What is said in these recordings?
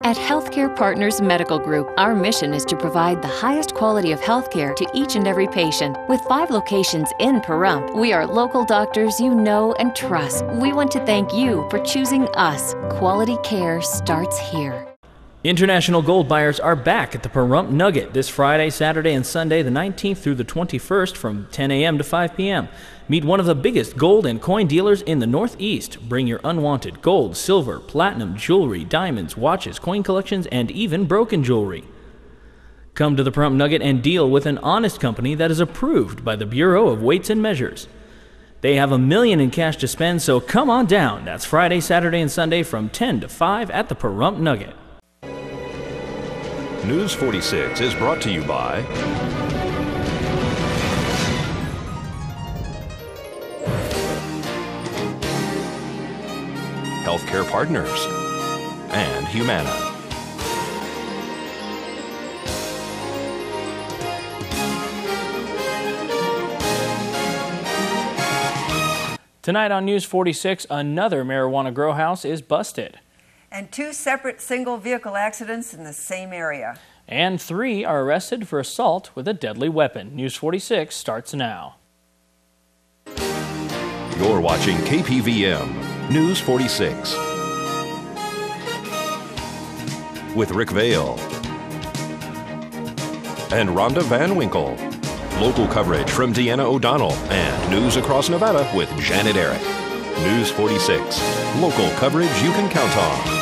At Healthcare Partners Medical Group, our mission is to provide the highest quality of healthcare to each and every patient. With 5 locations in Pahrump, we are local doctors you know and trust. We want to thank you for choosing us. Quality care starts here. International gold buyers are back at the Pahrump Nugget this Friday, Saturday, and Sunday, the 19th through the 21st from 10 a.m. to 5 p.m. Meet one of the biggest gold and coin dealers in the Northeast. Bring your unwanted gold, silver, platinum, jewelry, diamonds, watches, coin collections, and even broken jewelry. Come to the Pahrump Nugget and deal with an honest company that is approved by the Bureau of Weights and Measures. They have $1 million in cash to spend, so come on down. That's Friday, Saturday, and Sunday from 10 to 5 at the Pahrump Nugget. News 46 is brought to you by Healthcare Partners and Humana. Tonight on News 46, another marijuana grow house is busted. And 2 separate single vehicle accidents in the same area. And 3 are arrested for assault with a deadly weapon. News 46 starts now. You're watching KPVM News 46 with Rick Vale and Rhonda Van Winkle. Local coverage from Deanna O'Donnell and news across Nevada with Janet Eric. News 46. Local coverage you can count on.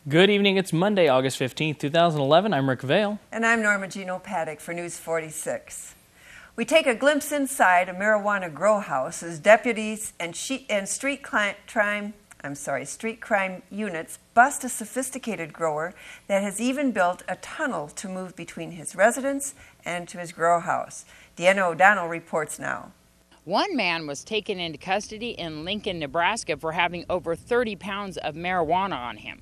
Good evening. It's Monday, August 15th, 2011. I'm Rick Vale. And I'm Norma Gino Paddock for News 46. We take a glimpse inside a marijuana grow house as deputies and street crime units bust a sophisticated grower that has even built a tunnel to move between his residence and to his grow house. Deanna O'Donnell reports now. One man was taken into custody in Lincoln, Nebraska for having over 30 pounds of marijuana on him.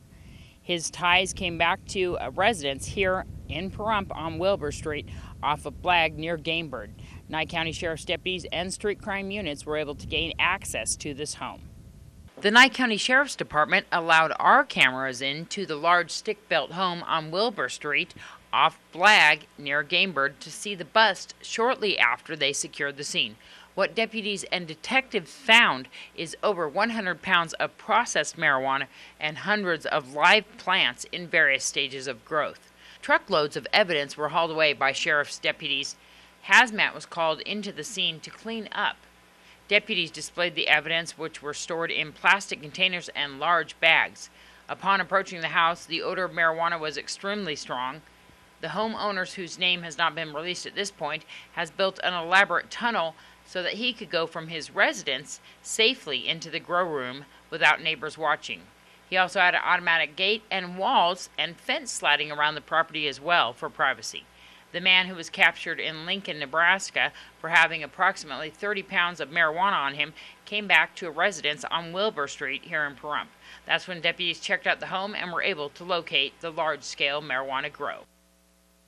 His ties came back to a residence here in Pahrump on Wilber Street off of Blag near Gamebird. Nye County Sheriff's deputies and street crime units were able to gain access to this home. The Nye County Sheriff's Department allowed our cameras into the large stick-built home on Wilber Street off Blag near Gamebird to see the bust shortly after they secured the scene. What deputies and detectives found is over 100 pounds of processed marijuana and hundreds of live plants in various stages of growth. Truckloads of evidence were hauled away by sheriff's deputies. Hazmat was called into the scene to clean up. Deputies displayed the evidence, which were stored in plastic containers and large bags. Upon approaching the house, the odor of marijuana was extremely strong. The homeowners, whose name has not been released at this point, has built an elaborate tunnel so that he could go from his residence safely into the grow room without neighbors watching. He also had an automatic gate and walls and fence slatting around the property as well for privacy. The man who was captured in Lincoln, Nebraska for having approximately 30 pounds of marijuana on him came back to a residence on Wilber Street here in Pahrump. That's when deputies checked out the home and were able to locate the large-scale marijuana grow.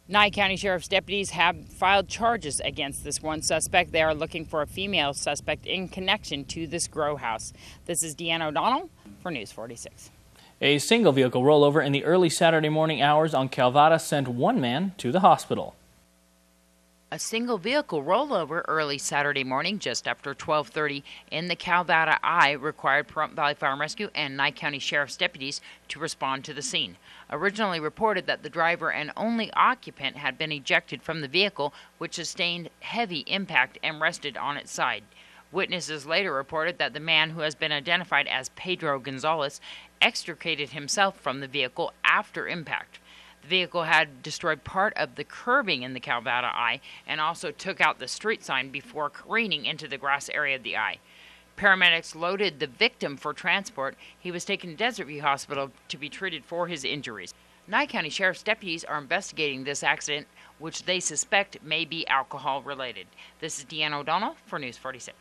Nye County Sheriff's deputies have filed charges against this one suspect. They are looking for a female suspect in connection to this grow house. This is Deanna O'Donnell for News 46. A single vehicle rollover in the early Saturday morning hours on Calvada sent one man to the hospital. A single vehicle rollover early Saturday morning just after 12:30 in the Calvada I required Pahrump Valley Fire and Rescue and Nye County Sheriff's deputies to respond to the scene. Originally reported that the driver and only occupant had been ejected from the vehicle, which sustained heavy impact and rested on its side. Witnesses later reported that the man, who has been identified as Pedro Gonzalez, extricated himself from the vehicle after impact. The vehicle had destroyed part of the curbing in the Calvada I and also took out the street sign before careening into the grass area of the I. Paramedics loaded the victim for transport. He was taken to Desert View Hospital to be treated for his injuries. Nye County Sheriff's deputies are investigating this accident, which they suspect may be alcohol-related. This is Deanna O'Donnell for News 46.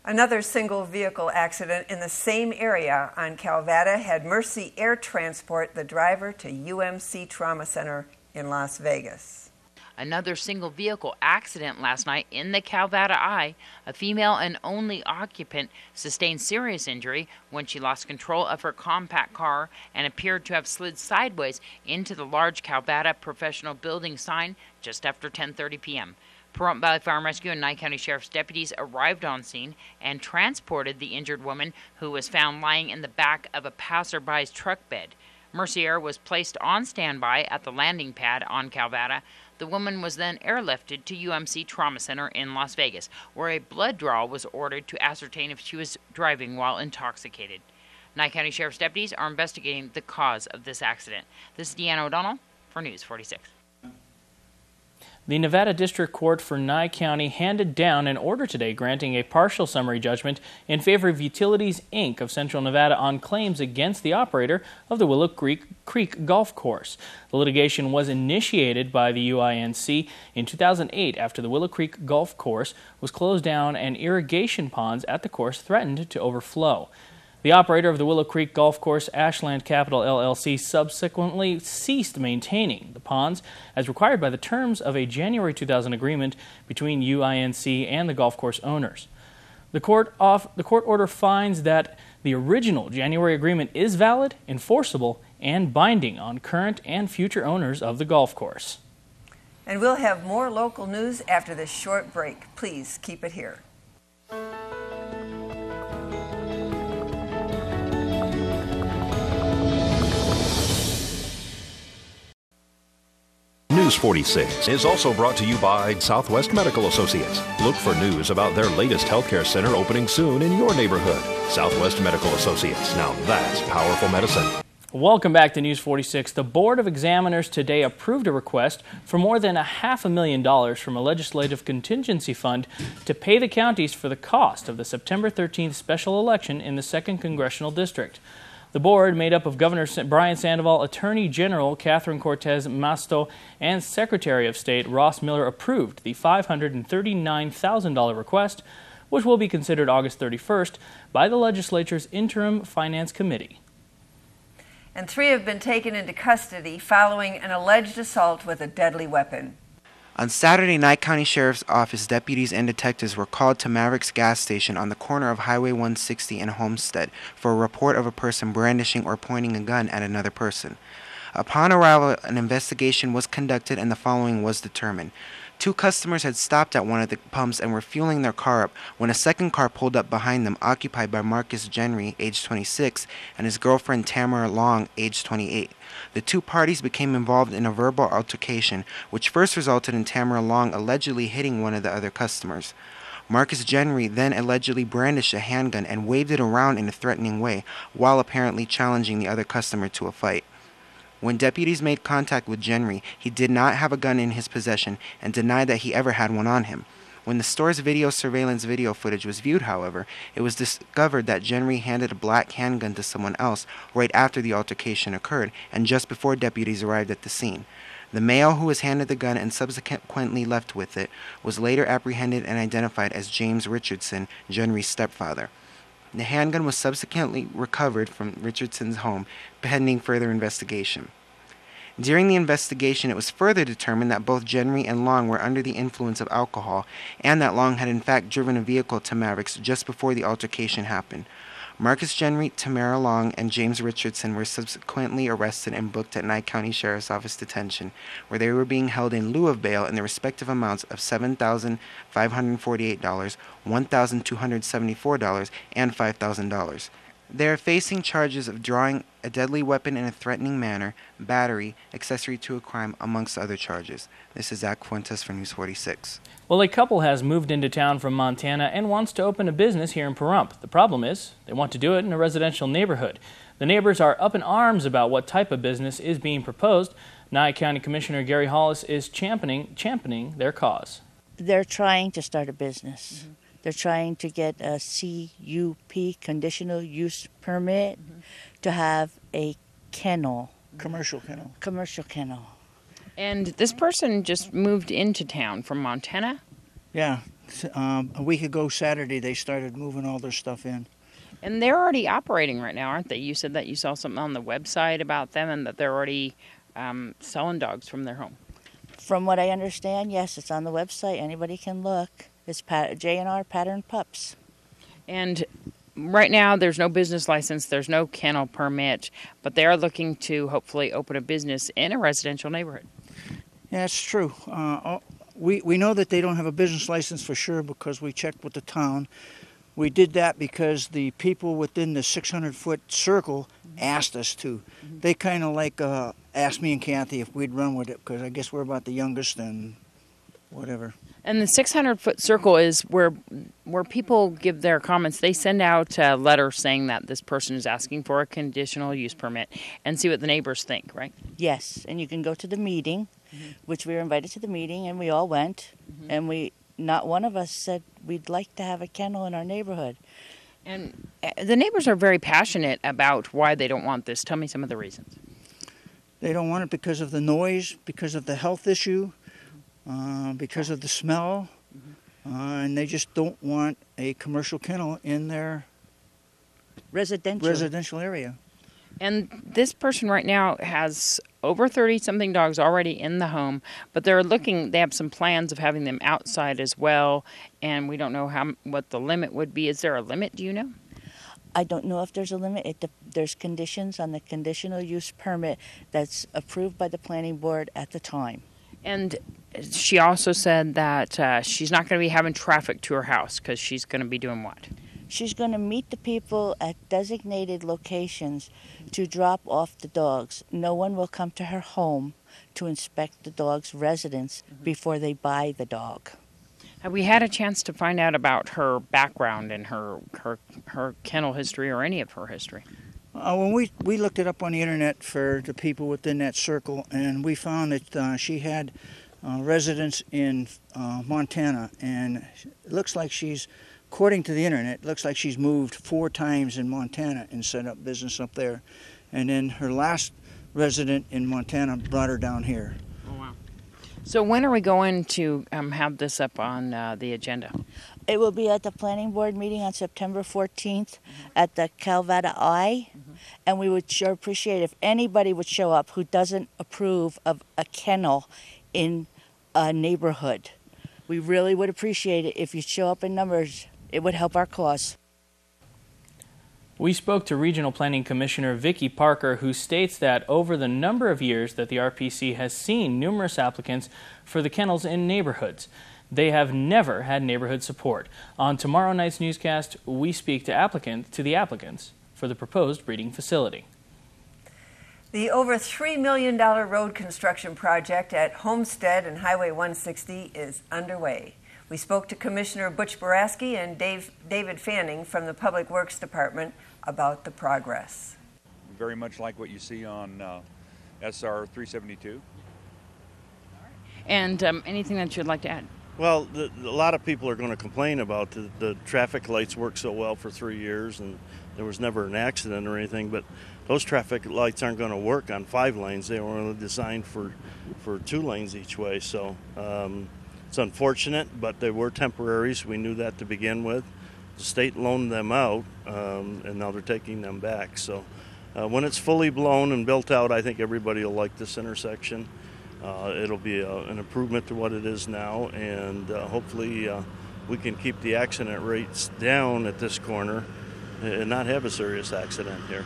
Another single vehicle accident in the same area on Calvada had Mercy Air transport the driver to UMC Trauma Center in Las Vegas. Another single vehicle accident last night in the Calvada Eye. A female and only occupant sustained serious injury when she lost control of her compact car and appeared to have slid sideways into the large Calvada Professional Building sign just after 10:30 p.m. Pahrump Valley Fire and Rescue and Nye County Sheriff's deputies arrived on scene and transported the injured woman, who was found lying in the back of a passerby's truck bed. Mercy Air was placed on standby at the landing pad on Calvada. The woman was then airlifted to UMC Trauma Center in Las Vegas, where a blood draw was ordered to ascertain if she was driving while intoxicated. Nye County Sheriff's deputies are investigating the cause of this accident. This is Deanna O'Donnell for News 46. The Nevada District Court for Nye County handed down an order today granting a partial summary judgment in favor of Utilities, Inc. of Central Nevada on claims against the operator of the Willow Creek Golf Course. The litigation was initiated by the UINC in 2008 after the Willow Creek Golf Course was closed down and irrigation ponds at the course threatened to overflow. The operator of the Willow Creek Golf Course, Ashland Capital LLC, subsequently ceased maintaining the ponds as required by the terms of a January 2000 agreement between UINC and the golf course owners. The court order finds that the original January agreement is valid, enforceable, and binding on current and future owners of the golf course. And we'll have more local news after this short break. Please keep it here. News 46 is also brought to you by Southwest Medical Associates. Look for news about their latest healthcare center opening soon in your neighborhood. Southwest Medical Associates. Now that's powerful medicine. Welcome back to News 46. The Board of Examiners today approved a request for more than $500,000 from a legislative contingency fund to pay the counties for the cost of the September 13th special election in the 2nd Congressional District. The board, made up of Governor Brian Sandoval, Attorney General Catherine Cortez Masto, and Secretary of State Ross Miller, approved the $539,000 request, which will be considered August 31st by the Legislature's Interim Finance Committee. And 3 have been taken into custody following an alleged assault with a deadly weapon. On Saturday, Nye County Sheriff's Office deputies and detectives were called to Maverick's gas station on the corner of Highway 160 and Homestead for a report of a person brandishing or pointing a gun at another person. Upon arrival, an investigation was conducted and the following was determined. 2 customers had stopped at one of the pumps and were fueling their car up when a second car pulled up behind them, occupied by Marcus Genry, age 26, and his girlfriend Tamara Long, age 28. The 2 parties became involved in a verbal altercation, which first resulted in Tamara Long allegedly hitting one of the other customers. Marcus Genry then allegedly brandished a handgun and waved it around in a threatening way, while apparently challenging the other customer to a fight. When deputies made contact with Genry, he did not have a gun in his possession and denied that he ever had one on him. When the store's video surveillance video footage was viewed, however, it was discovered that Genry handed a black handgun to someone else right after the altercation occurred and just before deputies arrived at the scene. The male who was handed the gun and subsequently left with it was later apprehended and identified as James Richardson, Genry's stepfather. The handgun was subsequently recovered from Richardson's home, pending further investigation. During the investigation, it was further determined that both Genry and Long were under the influence of alcohol, and that Long had in fact driven a vehicle to Mavericks just before the altercation happened. Marcus Genry, Tamara Long, and James Richardson were subsequently arrested and booked at Nye County Sheriff's Office detention, where they were being held in lieu of bail in the respective amounts of $7,548, $1,274, and $5,000. They are facing charges of drawing a deadly weapon in a threatening manner, battery, accessory to a crime, amongst other charges. This is Zach Fuentes for News 46. Well, a couple has moved into town from Montana and wants to open a business here in Pahrump. The problem is they want to do it in a residential neighborhood. The neighbors are up in arms about what type of business is being proposed. Nye County Commissioner Gary Hollis is championing their cause. They're trying to start a business. Mm-hmm. They're trying to get a CUP, conditional use permit, to have a kennel. Commercial kennel. Commercial kennel. And this person just moved into town from Montana? Yeah, A week ago Saturday, they started moving all their stuff in. And they're already operating right now, aren't they? You said that you saw something on the website about them and that they're already selling dogs from their home. From what I understand, yes, it's on the website. Anybody can look. It's J&R Pattern Pups. And right now, there's no business license, there's no kennel permit, but they are looking to hopefully open a business in a residential neighborhood. Yeah, it's true. We know that they don't have a business license for sure because we checked with the town. We did that because the people within the 600-foot circle asked us to. They kind of like asked me and Kathy if we'd run with it because I guess we're about the youngest and whatever. And the 600-foot circle is where people give their comments. They send out a letter saying that this person is asking for a conditional use permit and see what the neighbors think, right? Yes, and you can go to the meeting, which we were invited to the meeting, and we all went, and not one of us said we'd like to have a kennel in our neighborhood. And the neighbors are very passionate about why they don't want this. Tell me some of the reasons. They don't want it because of the noise, because of the health issue, because of the smell, and they just don't want a commercial kennel in their residential area. And this person right now has over 30-something dogs already in the home, but they have some plans of having them outside as well, and we don't know what the limit would be. Is there a limit, do you know? I don't know if there's a limit. There's conditions on the conditional use permit that's approved by the planning board at the time. And she also said that she's not going to be having traffic to her house because she's going to be doing what? She's going to meet the people at designated locations to drop off the dogs. No one will come to her home to inspect the dog's residence before they buy the dog. Have we had a chance to find out about her background and her kennel history or any of her history? When we looked it up on the internet for the people within that circle, and we found that she had residence in Montana, and it looks like according to the internet, it looks like she's moved 4 times in Montana and set up business up there. And then her last resident in Montana brought her down here. Oh, wow. So when are we going to have this up on the agenda? It will be at the planning board meeting on September 14th at the Calvada I, and we would sure appreciate if anybody would show up who doesn't approve of a kennel in a neighborhood. We really would appreciate it if you show up in numbers. It would help our cause. We spoke to Regional Planning Commissioner Vicki Parker, who states that over the number of years that the RPC has seen numerous applicants for the kennels in neighborhoods, they have never had neighborhood support. On tomorrow night's newscast, we speak to the applicants for the proposed breeding facility. The over $3 million road construction project at Homestead and Highway 160 is underway. We spoke to Commissioner Butch Boraski and David Fanning from the Public Works Department about the progress. Very much like what you see on SR 372. And anything that you'd like to add? Well, a lot of people are going to complain about the traffic lights work so well for 3 years and there was never an accident or anything, but those traffic lights aren't going to work on 5 lanes. They were only designed for 2 lanes each way. So it's unfortunate, but they were temporaries. We knew that to begin with. The state loaned them out, and now they're taking them back. So when it's fully blown and built out, I think everybody will like this intersection. It'll be an improvement to what it is now, and hopefully we can keep the accident rates down at this corner and not have a serious accident here.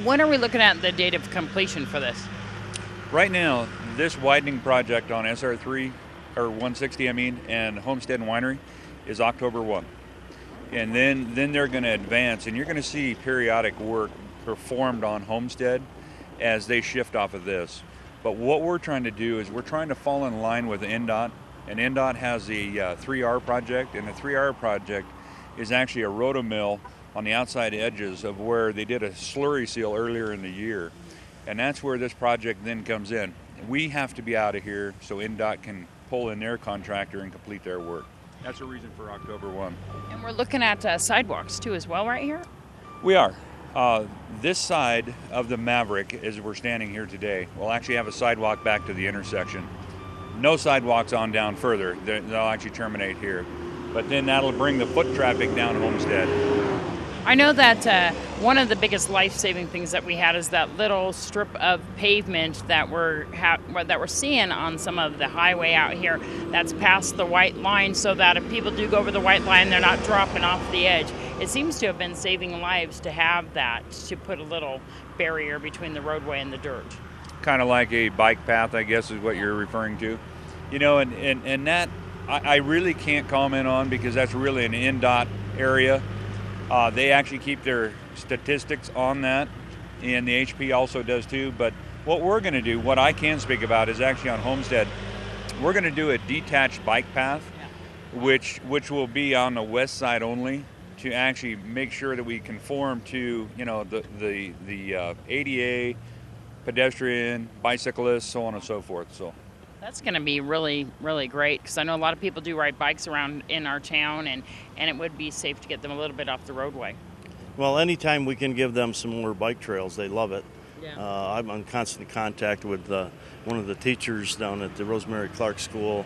When are we looking at the date of completion for this? Right now, this widening project on SR3, or 160 and Homestead and Winery is October 1. And then they're going to advance, and you're going to see periodic work performed on Homestead as they shift off of this. But what we're trying to do is we're trying to fall in line with NDOT, and NDOT has the 3R project, and the 3R project is actually a rotomill on the outside edges of where they did a slurry seal earlier in the year. And that's where this project then comes in. We have to be out of here so NDOT can pull in their contractor and complete their work. That's the reason for October 1. And we're looking at sidewalks too as well right here? We are. This side of the Maverick, as we're standing here today, will actually have a sidewalk back to the intersection. no sidewalks on down further. They'll actually terminate here. But then that'll bring the foot traffic down Homestead. I know that one of the biggest life-saving things that we had is that little strip of pavement that we're seeing on some of the highway out here that's past the white line, so that if people do go over the white line, they're not dropping off the edge. It seems to have been saving lives to have that, to put a little barrier between the roadway and the dirt. Kind of like a bike path, I guess, is what you're referring to. You know, and that I really can't comment on, because that's really an NDOT area. They actually keep their statistics on that, and the HP also does too. But what we're going to do, what I can speak about, is actually on Homestead, we're going to do a detached bike path, which will be on the west side only, to actually make sure that we conform to, you know, the ADA, pedestrian, bicyclists, so on and so forth. So that's going to be really, really great, because I know a lot of people do ride bikes around in our town, and it would be safe to get them a little bit off the roadway. Well, anytime we can give them some more bike trails, they love it. Yeah. I'm in constant contact with one of the teachers down at the Rosemary Clark School,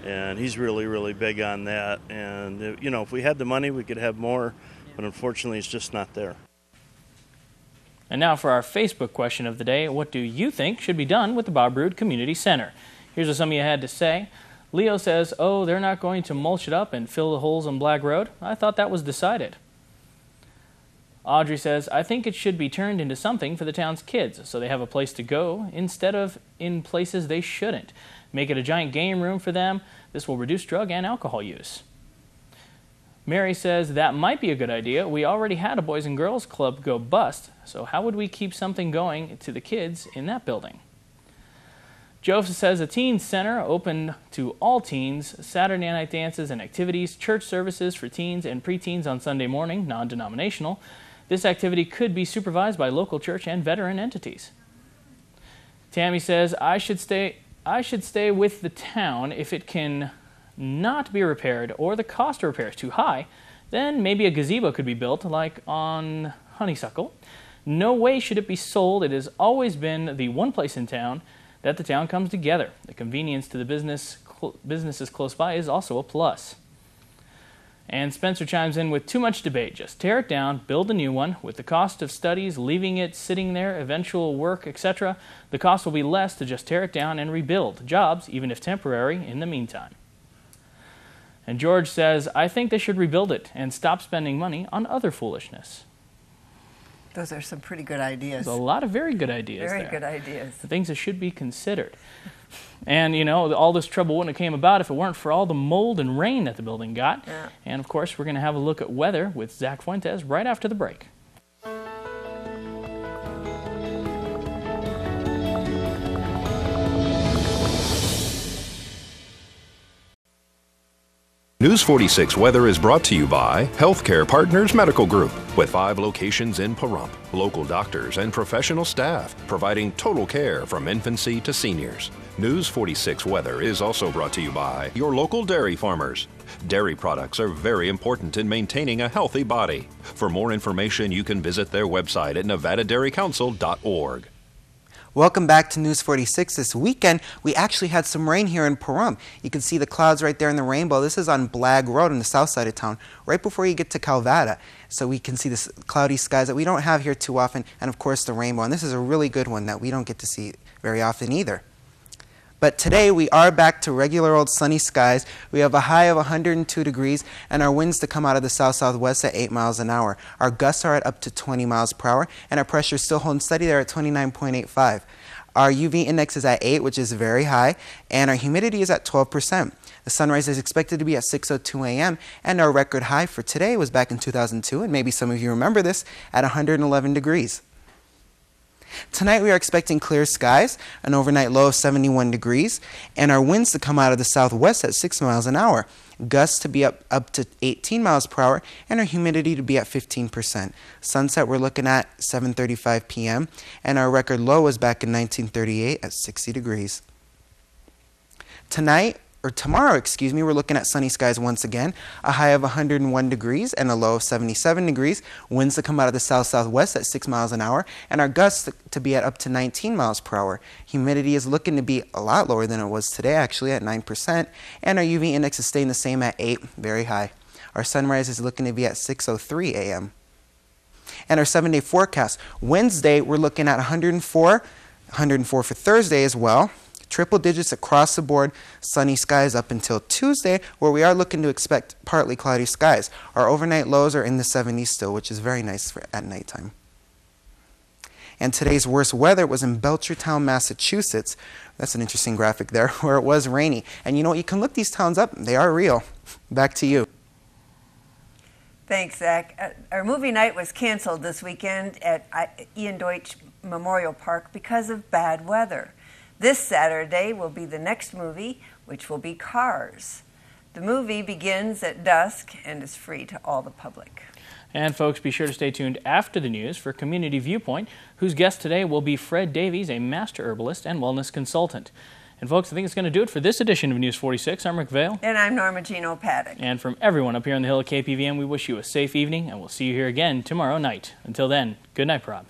and he's really, really big on that. And, you know, if we had the money, we could have more, but unfortunately it's just not there. And now for our Facebook question of the day, what do you think should be done with the Bob Roode Community Center? Here's what some of you had to say. Leo says, oh, they're not going to mulch it up and fill the holes on Black Road? I thought that was decided. Audrey says, I think it should be turned into something for the town's kids, so they have a place to go instead of in places they shouldn't. Make it a giant game room for them. This will reduce drug and alcohol use. Mary says, that might be a good idea. We already had a Boys and Girls Club go bust, so how would we keep something going to the kids in that building? Joseph says a teen center open to all teens, Saturday night dances and activities, church services for teens and preteens on Sunday morning, non-denominational. This activity could be supervised by local church and veteran entities. Tammy says, I should stay with the town if it can not be repaired or the cost of repair is too high. Then maybe a gazebo could be built, like on Honeysuckle. No way should it be sold. It has always been the one place in town that the town comes together. The convenience to the businesses close by is also a plus. And Spencer chimes in with too much debate. Just tear it down, build a new one. With the cost of studies, leaving it sitting there, eventual work, etc., the cost will be less to just tear it down and rebuild. Jobs, even if temporary, in the meantime. And George says, I think they should rebuild it and stop spending money on other foolishness. Those are some pretty good ideas. There's a lot of very good ideas Very there. good ideas. The things that should be considered. And, you know, all this trouble wouldn't have came about if it weren't for all the mold and rain that the building got. Yeah. And, of course, we're going to have a look at weather with Zach Fuentes right after the break. News 46 Weather is brought to you by Healthcare Partners Medical Group, with 5 locations in Pahrump. Local doctors and professional staff providing total care from infancy to seniors. News 46 Weather is also brought to you by your local dairy farmers. Dairy products are very important in maintaining a healthy body. For more information, you can visit their website at nevadadairycouncil.org. Welcome back to News 46. This weekend, we actually had some rain here in Pahrump. You can see the clouds right there in the rainbow. This is on Blagg Road on the south side of town, right before you get to Calvada. So we can see the cloudy skies that we don't have here too often, and of course the rainbow. And this is a really good one that we don't get to see very often either. But today we are back to regular old sunny skies. We have a high of 102 degrees and our winds to come out of the south-southwest at 8 miles an hour. Our gusts are at up to 20 miles per hour and our pressure is still holding steady there at 29.85. Our UV index is at 8, which is very high, and our humidity is at 12%. The sunrise is expected to be at 6:02 a.m. and our record high for today was back in 2002, and maybe some of you remember this, at 111 degrees. Tonight we are expecting clear skies, an overnight low of 71 degrees, and our winds to come out of the southwest at 6 miles an hour, gusts to be up to 18 miles per hour, and our humidity to be at 15%. Sunset we're looking at 7:35 p.m., and our record low was back in 1938 at 60 degrees. Tonight tomorrow, we're looking at sunny skies once again, a high of 101 degrees and a low of 77 degrees. Winds to come out of the south-southwest at 6 miles an hour, and our gusts to be at up to 19 miles per hour. Humidity is looking to be a lot lower than it was today, actually, at 9%, and our UV index is staying the same at 8, very high. Our sunrise is looking to be at 6:03 a.m. And our 7-day forecast, Wednesday, we're looking at 104 for Thursday as well. Triple digits across the board, sunny skies up until Tuesday, where we are looking to expect partly cloudy skies. Our overnight lows are in the 70s still, which is very nice at nighttime. And today's worst weather was in Belchertown, Massachusetts. That's an interesting graphic there, where it was rainy. And you know what, you can look these towns up, they are real. Back to you. Thanks, Zach. Our movie night was canceled this weekend at Ian Deutsch Memorial Park because of bad weather. This Saturday will be the next movie, which will be Cars. The movie begins at dusk and is free to all the public. And folks, be sure to stay tuned after the news for Community Viewpoint, whose guest today will be Fred Davies, a master herbalist and wellness consultant. And folks, I think it's going to do it for this edition of News 46. I'm Rick Vale. And I'm Norma Jean O'Paddock. And from everyone up here on the hill at KPVM, we wish you a safe evening, and we'll see you here again tomorrow night. Until then, good night, Prop.